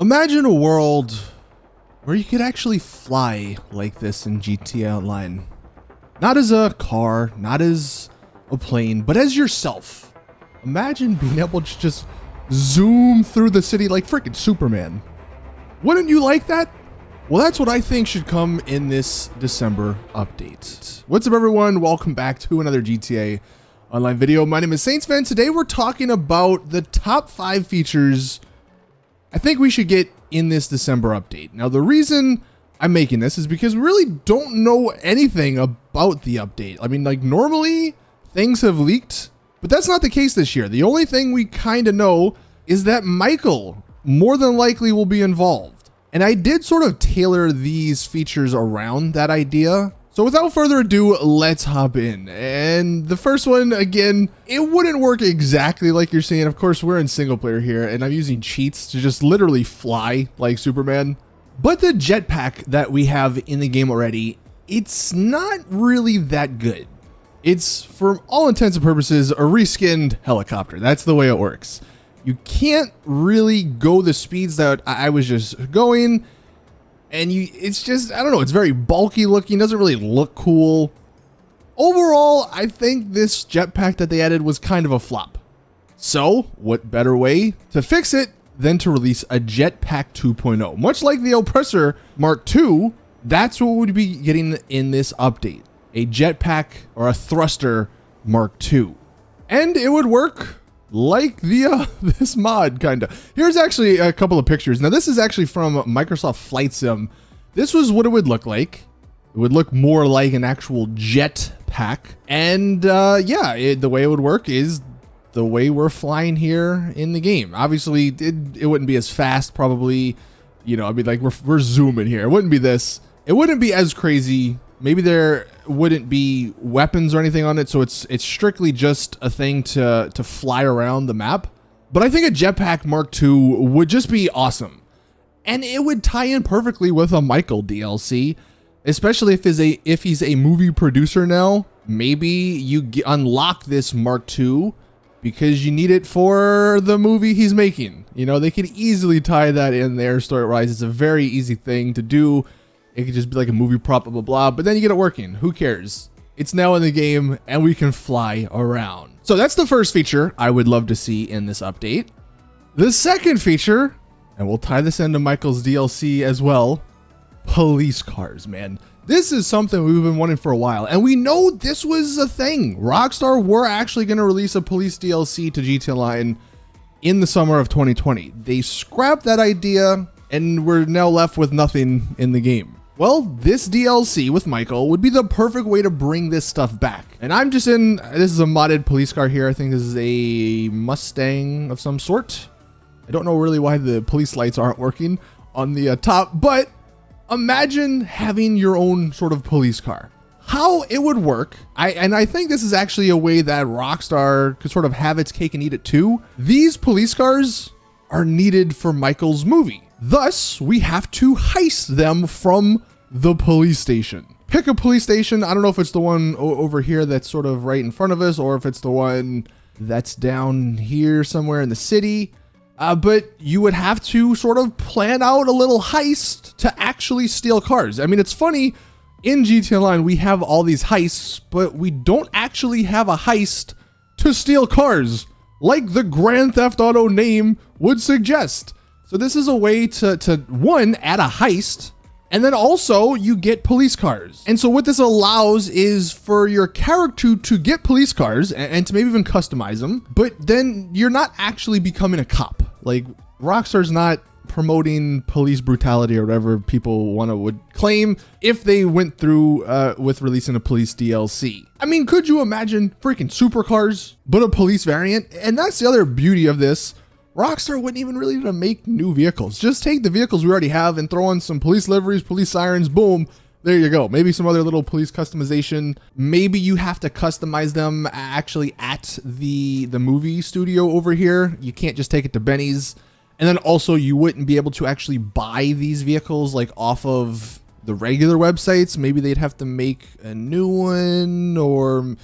Imagine a world where you could actually fly like this in GTA Online. Not as a car, not as a plane, but as yourself. Imagine being able to just zoom through the city like freaking Superman. Wouldn't you like that? Well, that's what I think should come in this December update. What's up, everyone? Welcome back to another GTA Online video. My name is Saintsfan. Today we're talking about the top 5 features I think we should get in this December update. Now, the reason I'm making this is because we really don't know anything about the update. I mean, like, normally things have leaked, but that's not the case this year. The only thing we kind of know is that Michael more than likely will be involved. And I did sort of tailor these features around that idea. So without further ado, let's hop in. And the first one, again, it wouldn't work exactly like you're seeing. Of course, we're in single player here, and I'm using cheats to just literally fly like Superman. But the jetpack that we have in the game already, it's not really that good. It's, for all intents and purposes, a reskinned helicopter. That's the way it works. You can't really go the speeds that I was just going. And it's just, I don't know, it's very bulky looking, doesn't really look cool. Overall, I think this jetpack that they added was kind of a flop. So, what better way to fix it than to release a jetpack 2.0? Much like the Oppressor Mark II, that's what we'd be getting in this update. A jetpack or a thruster Mark II. And it would work like the this mod, kind of. Here's actually a couple of pictures. Now, this is actually from Microsoft Flight Sim. This was what it would look like. It would look more like an actual jet pack. And yeah, the way it would work is the way we're flying here in the game. Obviously, it wouldn't be as fast, probably. You know, I mean, like, we're zooming here. It wouldn't be this. It wouldn't be as crazy. Maybe there wouldn't be weapons or anything on it, so it's strictly just a thing to fly around the map. But I think a jetpack Mark II would just be awesome. And it would tie in perfectly with a Michael DLC, especially if he's a movie producer now. Maybe you unlock this Mark II because you need it for the movie he's making. You know, they could easily tie that in there story-wise. It's a very easy thing to do. It could just be like a movie prop, blah, blah, blah. But then you get it working. Who cares? It's now in the game, and we can fly around. So that's the first feature I would love to see in this update. The second feature, and we'll tie this into Michael's DLC as well, police cars, man. This is something we've been wanting for a while, and we know this was a thing. Rockstar were actually going to release a police DLC to GTA Online in the summer of 2020. They scrapped that idea, and we're now left with nothing in the game. Well, this DLC with Michael would be the perfect way to bring this stuff back. And I'm just in, this is a modded police car here. I think this is a Mustang of some sort. I don't know really why the police lights aren't working on the top, but imagine having your own sort of police car. How it would work, and I think this is actually a way that Rockstar could sort of have its cake and eat it too. These police cars are needed for Michael's movie. Thus, we have to heist them from the police station. Pick a police station. I don't know if it's the one over here that's sort of right in front of us, or if it's the one that's down here somewhere in the city. But you would have to sort of plan out a little heist to actually steal cars. I mean, it's funny, in GTA Online, we have all these heists, but we don't actually have a heist to steal cars, like the Grand Theft Auto name would suggest. So this is a way to one, add a heist, and then also you get police cars. And so what this allows is for your character to get police cars and to maybe even customize them, but then you're not actually becoming a cop. Like, Rockstar's not promoting police brutality or whatever people would claim if they went through with releasing a police DLC. I mean, could you imagine freaking supercars, but a police variant? And that's the other beauty of this. Rockstar wouldn't even really need to make new vehicles. Just take the vehicles we already have and throw in some police liveries, police sirens, boom, there you go. Maybe some other little police customization. Maybe you have to customize them actually at the movie studio over here. You can't just take it to Benny's. And then also you wouldn't be able to actually buy these vehicles like off of the regular websites. Maybe they'd have to make a new one, or,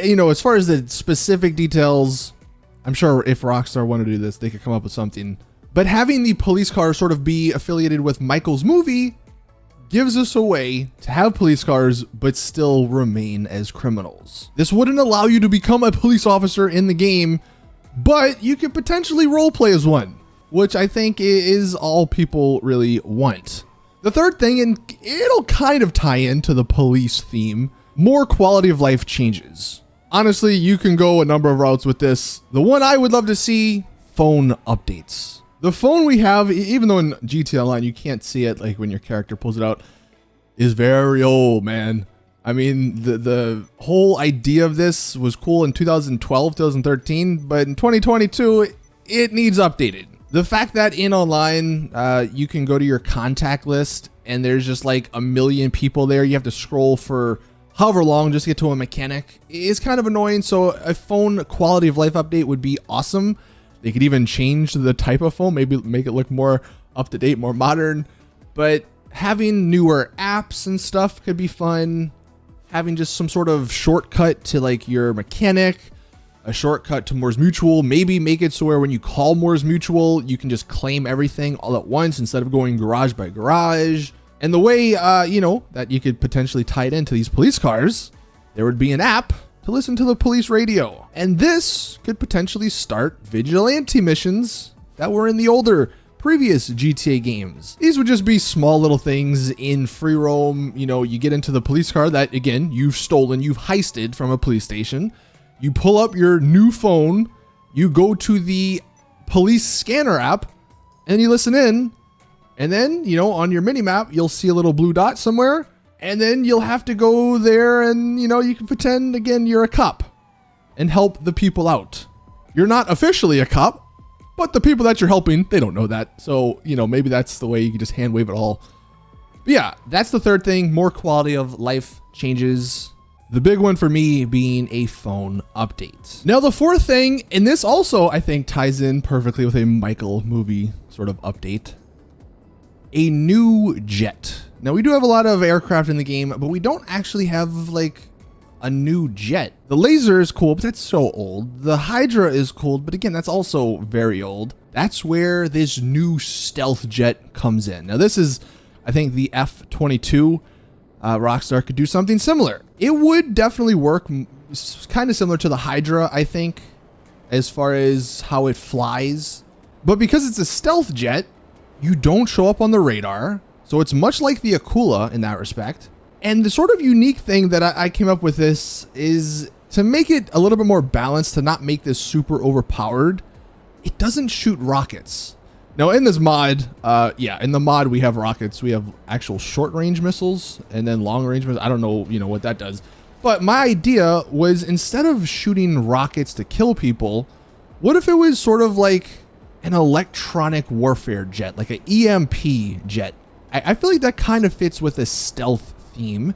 you know, as far as the specific details, I'm sure if Rockstar wanted to do this, they could come up with something. But having the police car sort of be affiliated with Michael's movie gives us a way to have police cars but still remain as criminals. This wouldn't allow you to become a police officer in the game, but you could potentially roleplay as one, which I think is all people really want. The third thing, and it'll kind of tie into the police theme, more quality of life changes. Honestly, you can go a number of routes with this. The one I would love to see, phone updates. The phone we have, even though in GTA Online you can't see it like when your character pulls it out, is very old, man. I mean, the whole idea of this was cool in 2012, 2013, but in 2022, it needs updated. The fact that in online, you can go to your contact list and there's just like a million people there. You have to scroll for however long just to get to a mechanic is kind of annoying. So a phone quality of life update would be awesome. They could even change the type of phone, maybe make it look more up to date, more modern. But having newer apps and stuff could be fun. Having just some sort of shortcut to like your mechanic, a shortcut to Moore's Mutual, maybe make it so where when you call Moore's Mutual, you can just claim everything all at once instead of going garage by garage. And the way, that you could potentially tie it into these police cars, there would be an app to listen to the police radio. And this could potentially start vigilante missions that were in the older previous GTA games. These would just be small little things in free roam. You get into the police car that, again, you've stolen, you've heisted from a police station. You pull up your new phone, you go to the police scanner app, and you listen in. And then, on your mini map, you'll see a little blue dot somewhere. And then you'll have to go there and, you can pretend, again, you're a cop and help the people out. You're not officially a cop, but the people that you're helping, they don't know that. So, maybe that's the way you can just hand wave it all. But yeah, that's the third thing, more quality of life changes. The big one for me being a phone update. Now, the fourth thing, and this also, I think, ties in perfectly with a Michael movie sort of update, a new jet. Now, we do have a lot of aircraft in the game, but we don't actually have like a new jet. The laser is cool, but that's so old. The Hydra is cool, but again, that's also very old. That's where this new stealth jet comes in. Now, this is, I think, the F-22. Rockstar could do something similar. It would definitely work kind of similar to the Hydra, I think, as far as how it flies. But because it's a stealth jet, you don't show up on the radar. So it's much like the Akula in that respect. And the sort of unique thing that I came up with this is to make it a little bit more balanced, to not make this super overpowered. It doesn't shoot rockets. Now in this mod, in the mod we have rockets. We have actual short range missiles and then long range missiles. I don't know, what that does. But my idea was, instead of shooting rockets to kill people, what if it was sort of like an electronic warfare jet, like an EMP jet? I feel like that kind of fits with a stealth theme.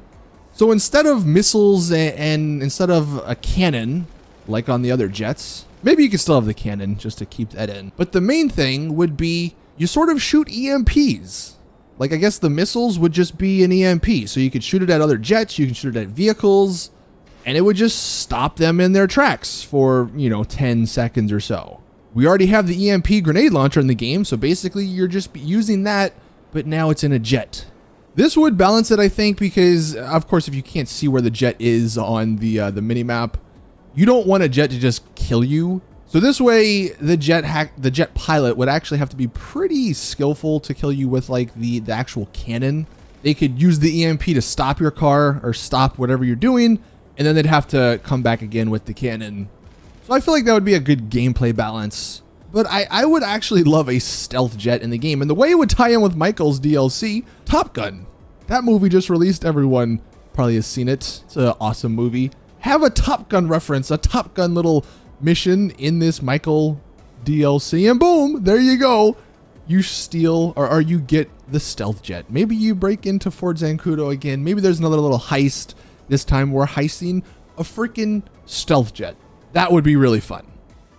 So instead of missiles and instead of a cannon, like on the other jets, maybe you could still have the cannon just to keep that in. But the main thing would be you sort of shoot EMPs. Like, I guess the missiles would just be an EMP. So you could shoot it at other jets, you can shoot it at vehicles, and it would just stop them in their tracks for, 10 seconds or so. We already have the EMP grenade launcher in the game, so basically you're just using that, but now it's in a jet. This would balance it, I think, because, of course, if you can't see where the jet is on the mini-map, you don't want a jet to just kill you. So this way, the jet pilot would actually have to be pretty skillful to kill you with, like, the actual cannon. They could use the EMP to stop your car or stop whatever you're doing, and then they'd have to come back again with the cannon. So I feel like that would be a good gameplay balance. But I would actually love a stealth jet in the game. And the way it would tie in with Michael's DLC, Top Gun. That movie just released. Everyone probably has seen it. It's an awesome movie. Have a Top Gun reference, a Top Gun little mission in this Michael DLC. And boom, there you go. You steal or you get the stealth jet. Maybe you break into Fort Zancudo again. Maybe there's another little heist. This time we're heisting a freaking stealth jet. That would be really fun.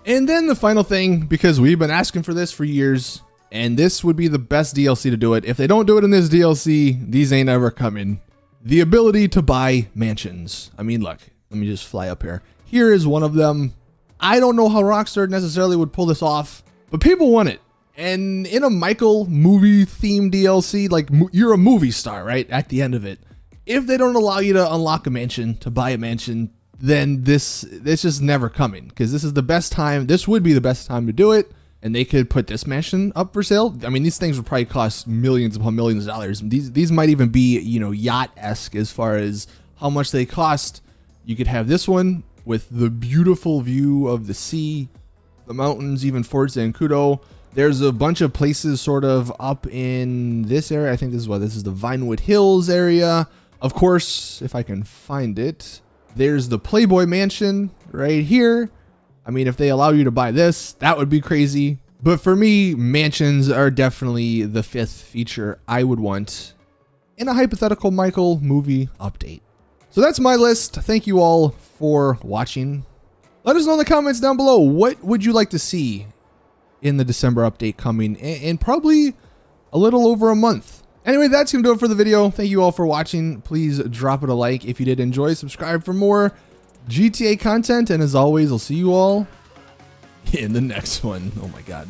And then the final thing, because we've been asking for this for years, and this would be the best DLC to do it. If they don't do it in this DLC, these ain't ever coming. The ability to buy mansions. I mean, look, let me just fly up here. Here is one of them. I don't know how Rockstar necessarily would pull this off, but people want it. And in a Michael movie themed DLC, like you're a movie star, right? At the end of it, if they don't allow you to unlock a mansion, to buy a mansion, then this just never coming, because this is the best time. This would be the best time to do it. And they could put this mansion up for sale. I mean, these things would probably cost millions upon millions of dollars. These might even be, you know, yacht-esque as far as how much they cost. You could have this one with the beautiful view of the sea, the mountains, even Fort Zancudo. There's a bunch of places sort of up in this area. I think this is the Vinewood Hills area. Of course, if I can find it, there's the Playboy Mansion right here. I mean, if they allow you to buy this, that would be crazy. But for me, mansions are definitely the 5th feature I would want in a hypothetical Michael movie update. So that's my list. Thank you all for watching. Let us know in the comments down below, what would you like to see in the December update coming in probably a little over a month. Anyway, that's going to do it for the video. Thank you all for watching. Please drop it a like if you did enjoy. Subscribe for more GTA content, and as always, I'll see you all in the next one. Oh my god.